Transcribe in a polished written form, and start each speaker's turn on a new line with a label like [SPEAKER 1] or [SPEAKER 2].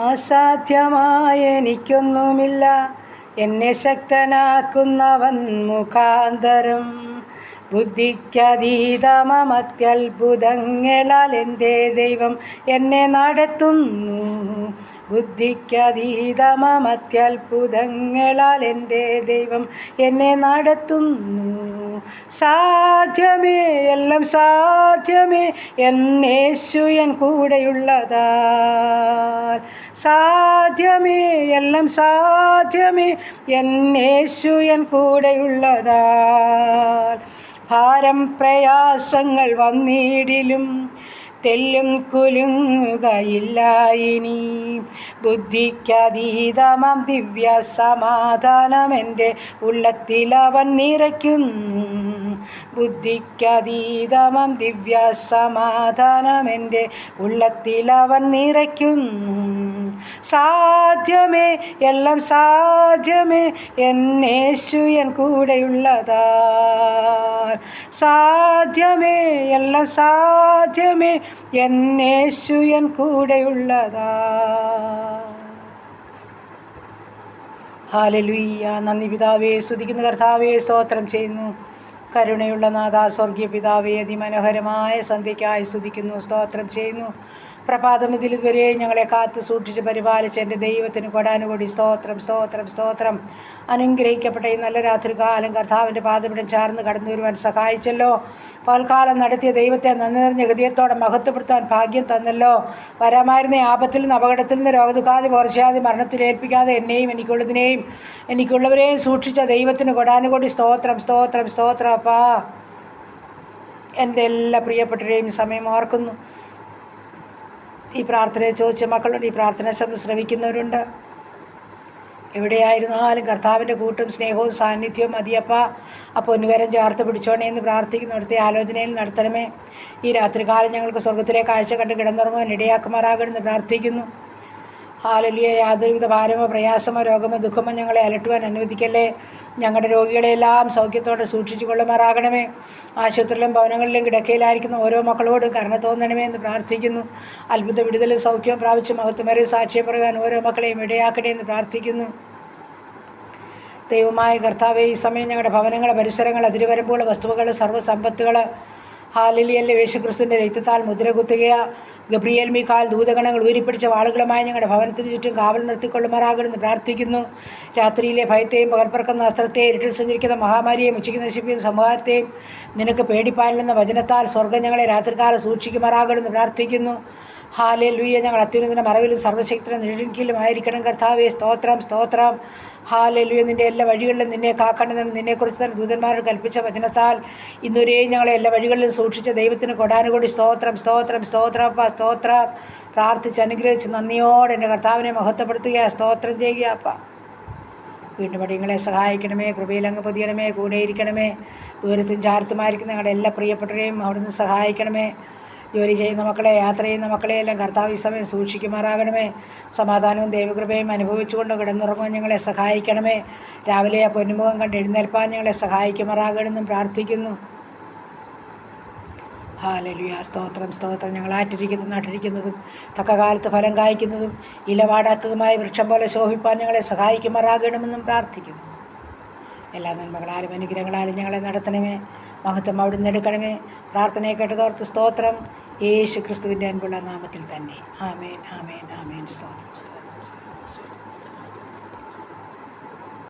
[SPEAKER 1] അസാധ്യമായ എനിക്കൊന്നുമില്ല, എന്നെ ശക്തനാക്കുന്നവൻ മുഖാന്തരം. ബുദ്ധിക്കതീതമത്യത്ഭുതങ്ങളാൽ എൻ്റെ ദൈവം എന്നെ നടത്തുന്നു. ബുദ്ധിക്കതീതമത്യത്ഭുതങ്ങളാൽ എൻ്റെ ദൈവം എന്നെ നടത്തുന്നു. സാധ്യമേ, എല്ലാം സാധ്യമേ, എന്നേശു എൻ കൂടെയുള്ളതാൽ. സാധ്യമേ, എല്ലാം സാധ്യമേ, എന്നേശു എൻ കൂടെയുള്ളതാൽ. ഭാരം പ്രയാസങ്ങൾ വന്നിടിലും തെല്ലും കുലുങ്ങുകയില്ല ഇനി. ബുദ്ധിക്കതീതമാം ദിവ്യ സമാധാനം എൻ്റെ ഉള്ളത്തിലവൻ നിറയ്ക്കുന്നു. ബുദ്ധിക്കതീതമാം ദിവ്യ സമാധാനം എൻ്റെ ഉള്ളത്തിലവൻ നിറയ്ക്കുന്നു. സാധ്യമേ, എല്ലാം സാധ്യമേ, എന്നേശു എൻ കൂടെയുള്ളതാൽ. സാധ്യമേ, എല്ലാം സാധ്യമേ, എന്നേശു എൻ കൂടെയുള്ളതാൽ. ഹല്ലേലൂയ. നന്ദി പിതാവേ, സ്തുതിക്കുന്ന കർത്താവേ, സ്തോത്രം ചെയ്യുന്നു. കരുണയുള്ള നാഥ, സ്വർഗീയ പിതാവേ, അതിമനോഹരമായ സന്ധ്യയ്ക്കായി സ്തുതിക്കുന്നു, സ്തോത്രം ചെയ്യുന്നു. പ്രഭാതം ഇതിൽ ഇതുവരെ ഞങ്ങളെ കാത്തു സൂക്ഷിച്ച് പരിപാലിച്ച എൻ്റെ ദൈവത്തിന് കൊടാനുകൂടി സ്തോത്രം, സ്തോത്രം, സ്തോത്രം. അനുഗ്രഹിക്കപ്പെട്ട ഈ നല്ല രാത്രി കാലം കർത്താവിൻ്റെ പാദപിടം ചാർന്ന് കടന്നു വരുവാൻ സഹായിച്ചല്ലോ. പൽക്കാലം നടത്തിയ ദൈവത്തെ നന്ദി നിറഞ്ഞ ഹൃദയത്തോടെ മഹത്വപ്പെടുത്താൻ ഭാഗ്യം തന്നല്ലോ. വരാമായിരുന്ന ആപത്തിൽ നിന്ന്, അപകടത്തിൽ നിന്ന്, രോഗദുഃഖാതി പോർച്ചയാതി മരണത്തിലേൽപ്പിക്കാതെ എന്നെയും എനിക്കുള്ളവരെയും സൂക്ഷിച്ച ദൈവത്തിന് കൊടാനുകൂടി സ്തോത്രം, സ്തോത്രം, സ്തോത്രം. അപ്പാ, എൻ്റെ എല്ലാ പ്രിയപ്പെട്ടവരെയും സമയം ഓർക്കുന്നു. ഈ പ്രാർത്ഥനയെ ചോദിച്ച മക്കളുണ്ട്, ഈ പ്രാർത്ഥന ശ്രവിക്കുന്നവരുണ്ട്. എവിടെയായിരുന്നാലും കർത്താവിൻ്റെ കൂട്ടും സ്നേഹവും സാന്നിധ്യവും മതിയപ്പ. ആ പൊന്നുകരം ചേർത്ത് പിടിച്ചോണേ എന്ന് പ്രാർത്ഥിക്കുന്നു. അടുത്ത ആലോചനയിൽ നടത്തണമേ. ഈ രാത്രികാലം ഞങ്ങൾക്ക് സ്വർഗത്തിലെ കാഴ്ച കണ്ട് കിടന്നുറങ്ങുവാൻ ഇടയാക്കുമാറാകണമെന്ന് പ്രാർത്ഥിക്കുന്നു. ഹല്ലേലൂയ. യാതൊരുവിധ ഭാരമോ പ്രയാസമോ രോഗമോ ദുഃഖമോ ഞങ്ങളെ അലട്ടുവാൻ അനുവദിക്കല്ലേ. ഞങ്ങളുടെ രോഗികളെല്ലാം സൗഖ്യത്തോടെ സൂക്ഷിച്ചു കൊള്ളുമാറാകണമേ. ആശുപത്രിയിലും ഭവനങ്ങളിലും കിടക്കയിലായിരിക്കുന്ന ഓരോ മക്കളോടും കരുണ തോന്നണമേ എന്ന് പ്രാർത്ഥിക്കുന്നു. അത്ഭുത വിടുതലും സൗഖ്യവും പ്രാപിച്ച് മഹത്വമേറിയ സാക്ഷ്യം പറയുവാൻ ഓരോ മക്കളെയും ഇടയാക്കണേ എന്ന് പ്രാർത്ഥിക്കുന്നു. ദൈവമായ കർത്താവേ, ഈ സമയം ഞങ്ങളുടെ ഭവനങ്ങൾ, പരിസരങ്ങൾ, അതിരുവരമ്പുകൾ, വസ്തുവകൾ, സർവ്വസമ്പത്തുകൾ ഹല്ലേലൂയ യേശുക്രിസ്തുവിൻ്റെ രക്തത്താൽ മുദ്ര കുത്തുകയാ. ഗബ്രിയേൽ മീഖായേൽ ദൂതഗണങ്ങൾ ഊരിപ്പിടിച്ച വാളുകളുമായി ഞങ്ങളുടെ ഭവനത്തിന് ചുറ്റും കാവൽ നിർത്തിക്കൊള്ളുമാറാകണമെന്ന് പ്രാർത്ഥിക്കുന്നു. രാത്രിയിലെ ഭയത്തെയും പകൽപ്പറക്കുന്ന അസ്ത്രത്തെയും ഇരുട്ടിൽ സഞ്ചരിക്കുന്ന മഹാമാരിയെയും ഉച്ചയ്ക്ക് നശിപ്പിക്കുന്ന സമൂഹത്തെയും നിനക്ക് പേടിപ്പാനില്ലെന്ന വചനത്താൽ സ്വർഗ്ഗം ഞങ്ങളെ രാത്രികാലം സൂക്ഷിക്കുമാറാകണമെന്ന് പ്രാർത്ഥിക്കുന്നു. ഹല്ലേലൂയ. ഞങ്ങൾ അത്യുന്നതൻ്റെ മറവിലും സർവ്വശക്തനും നിഴലിലും ആയിരിക്കണം കർത്താവേ. സ്തോത്രം, സ്തോത്രം. ഹല്ലേലൂയ. നിൻ്റെ എല്ലാ വഴികളിലും നിന്നെ കാക്കണമെന്നും നിന്നെക്കുറിച്ച് തന്നെ ദൂതന്മാരോട് കൽപ്പിച്ച വചനത്താൽ ഇന്നുവരെയും ഞങ്ങളെ എല്ലാ വഴികളിലും സൂക്ഷിച്ച ദൈവത്തിന് കൊടാനുകൂടി സ്തോത്രം, സ്തോത്രം, സ്തോത്രപ്പ, സ്തോത്രം. പ്രാർത്ഥിച്ച് അനുഗ്രഹിച്ച് നന്ദിയോടെ എൻ്റെ കർത്താവിനെ മഹത്വപ്പെടുത്തുക, സ്തോത്രം ചെയ്യുക. അപ്പ വീണ്ടും പടിയങ്ങളെ സഹായിക്കണമേ, കൃപയിലങ്ങ് പൊതിയണമേ, കൂടെയിരിക്കണമേ. ദൂരത്തും ചാരത്തുമായിരിക്കുന്ന ഞങ്ങളുടെ എല്ലാ പ്രിയപ്പെട്ടവരെയും അവിടുന്ന് സഹായിക്കണമേ. ജോലി ചെയ്യുന്ന മക്കളെ, യാത്ര ചെയ്യുന്ന മക്കളെയെല്ലാം കർത്താവ് ഈ സമയം സൂക്ഷിക്കുമാറാകണമേ. സമാധാനവും ദൈവകൃപയും അനുഭവിച്ചുകൊണ്ട് കിടന്നുറങ്ങുവാൻ ഞങ്ങളെ സഹായിക്കണമേ. രാവിലെ ആ പൊന്നുമുഖം കണ്ട് എഴുന്നേൽപ്പാൻ ഞങ്ങളെ സഹായിക്കുമാറാകണമെന്നും പ്രാർത്ഥിക്കുന്നു. ഹല്ലേലൂയ. സ്തോത്രം, സ്തോത്രം. ഞങ്ങൾ ആറ്റിരിക്കുന്നതും നട്ടിരിക്കുന്നതും തക്ക കാലത്ത് ഫലം കായ്ക്കുന്നതും ഇലവാടാത്തതുമായ വൃക്ഷം പോലെ ശോഭിപ്പാൻ ഞങ്ങളെ സഹായിക്കുമാറാകണമെന്നും പ്രാർത്ഥിക്കുന്നു. എല്ലാ നന്മകളാലും അനുഗ്രഹങ്ങളാലും ഞങ്ങളെ നടത്തണമേ. മഹത്വം അവിടുന്ന് എടുക്കണമേ. പ്രാർത്ഥനയെ കേട്ടതോർത്ത് സ്തോത്രം. യേശു ക്രിസ്തുവിൻ്റെ അൻപുള്ള നാമത്തിൽ തന്നെ. ആമേൻ, ആമേൻ, ആമേൻ. സ്തോത്രം.